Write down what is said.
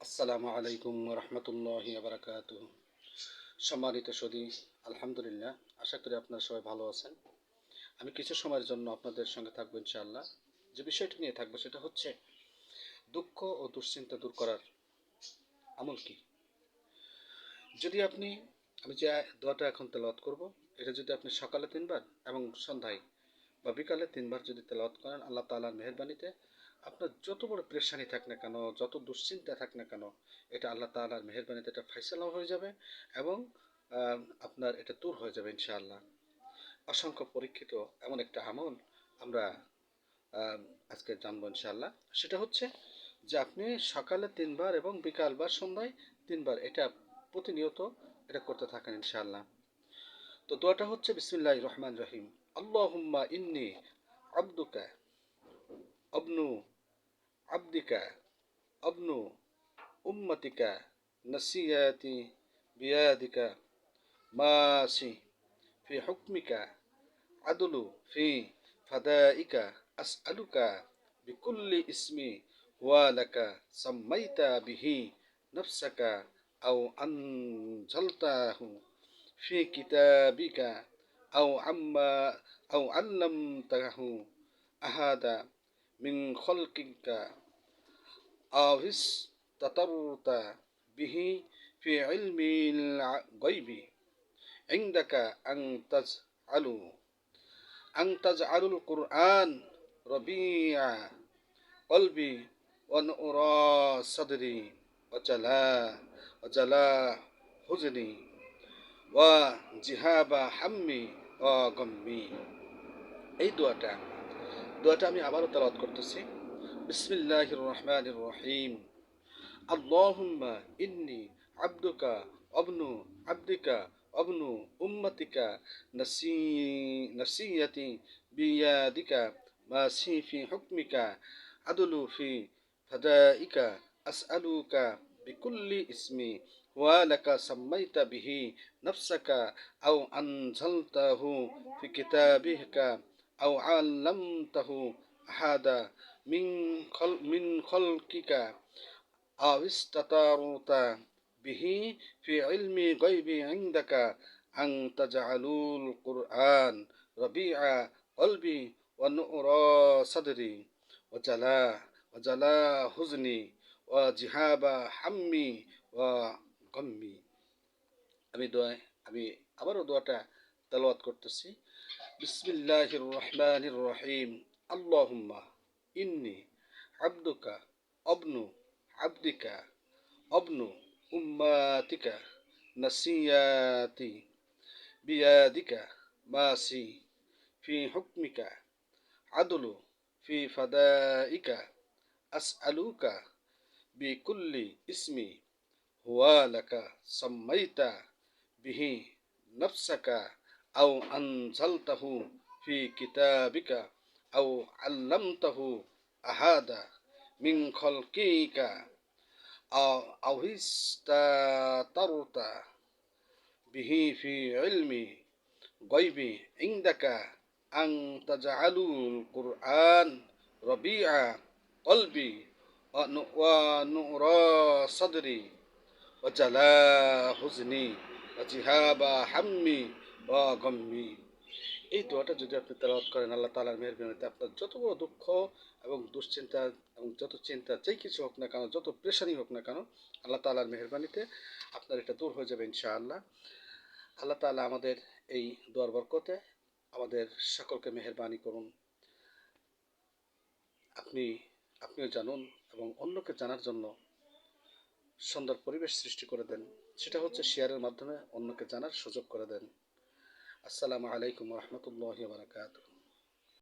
আসসালামু আলাইকুম রহমতুল্লাহি বারাকাতুহু। সম্মানিত সদী, আলহামদুলিল্লাহ, আশা করি আপনারা সবাই ভালো আছেন। আমি কিছু সময়ের জন্য আপনাদের সঙ্গে থাকবো ইনশাআল্লাহ। যে বিষয়টি নিয়ে থাকবো সেটা হচ্ছে দুঃখ ও দুশ্চিন্তা দূর করার আমল কি। যদি আমি যে দোয়াটা এখন তেলাওয়াত করব, এটা যদি আপনি সকালে 3 বার এবং সন্ধ্যায় বা বিকালে 3 বার যদি তেলাওয়াত করেন, আল্লাহ তাআলার মেহেরবানিতে আপনার যত বড় পেরেশানি থাক না কেন, যত দুশ্চিন্তা থাক না কেন, এটা আল্লাহ তাআলার মেহেরবানিতে এটা ফায়সালাও হয়ে যাবে এবং আপনার এটা দূর হয়ে যাবে ইনশাআল্লাহ। অসংখ্য পরীক্ষিত এমন একটা আমল আমরা আহ, আজকে জানবো ইনশাআল্লাহ। সেটা হচ্ছে যে আপনি সকালে 3 বার এবং বিকাল বা সন্ধ্যায় 3 বার এটা প্রতিনিয়ত এটা করতে থাকেন ইনশাআল্লাহ। তো দোয়াটা হচ্ছে বিসমিল্লাহির রহমানির রহিম। আল্লাহুম্মা ইন্নী আবদুকা আবনু আবদিকা আবনু উম্মতিকা নাসিয়াতি বিয়াদিকা মাসি ফি হুকমিকা আদলু ফি ফাদাইকা আসআলুকা বিকুল্লি ইসমি হুয়া লাকা সাম্মাইতা বিহি নাফসাকা আও আনজালতাহু ফি কিতাবিকা আও আল্লামতাহু আহাদা মিন খলকিকা আও ইসতাতারতা বিহি ফি ইলমিল গায়বি ইনদাকা আন তাজআলুল কুরআন রবিআ কলবি ওয়া নুরা সাদরি ওয়া জালা হুজনি ওয়া জিহাবা হাম্মি ওয়া গাম্মি। এই দোয়াটা আমি আবারও তেলাওয়াত করতেছি। বিসমিল্লাহির রহমানির রহিম। আল্লাহুম্মা ইন্নী আবদুকা আবনু আবদিকা আবনু উম্মতিকা নাসিয়াতি বিয়াদিকা মাসি ফি হুকমিকা আদলু ফি ফাদাইকা আসআলুকা বিকুল্লি ইসমি হুয়া লাকা সাম্মাইতা বিহি নাফসাকা আও আনজালতাহু ফি কিতাবিকা আও আল্লামতাহু আহাদা মিন খলকিকা أو استطرت به في علم غيب عندك أن تجعلوا القرآن ربيع قلبي ونور صدري وجلاء حزني وذهاب همي وغمي। আমি আবারও দোয়াটা তেলাওয়াত করতেছি। বিসমিল্লাহির রহমানির রহিম। আল্লাহুম্মা ইন্নী আবদুকা আবনু আবদিকা আবনু উম্মাতিকা নাসিয়াতি বিয়াদিকা মাসি ফি হুকমিকা আদলু ফি ফাদাইকা আসআলুকা বিকুল্লি ইসমি হুয়া লাকা সাম্মাইতা বিহি নাফসাকা আও আনজালতাহু ফি কিতাবিকা আও আল্লামতাহু আহাদা মিন খলকিকা أو استترت به في علم غيب عندك أن تجعلوا القرآن ربيع قلبي ونور صدري وجلاء حزني وذهاب همي وغمي। এই দোয়াটা যদি আপনি তেলাওয়াত করেন, আল্লাহ তাআলার মেহেরবানিতে আপনার যত বড় দুঃখ এবং দুশ্চিন্তা এবং যত চিন্তা যেই কিছু হোক না কেন, যত প্রেশানি হোক না কেন, আল্লাহ তাআলার মেহেরবানিতে আপনার এটা দূর হয়ে যাবে ইনশাআল্লাহ। আল্লাহ তাআলা আমাদের এই দোয়ার বরকতে আমাদের সকলকে মেহেরবানি করুন। আপনিও জানুন এবং অন্যকে জানার জন্য সুন্দর পরিবেশ সৃষ্টি করে দেন। সেটা হচ্ছে শেয়ারের মাধ্যমে অন্যকে জানার সুযোগ করে দেন। আসসালামু আলাইকুম রহমতুল্লাহি ওয়া বারাকাতুহু।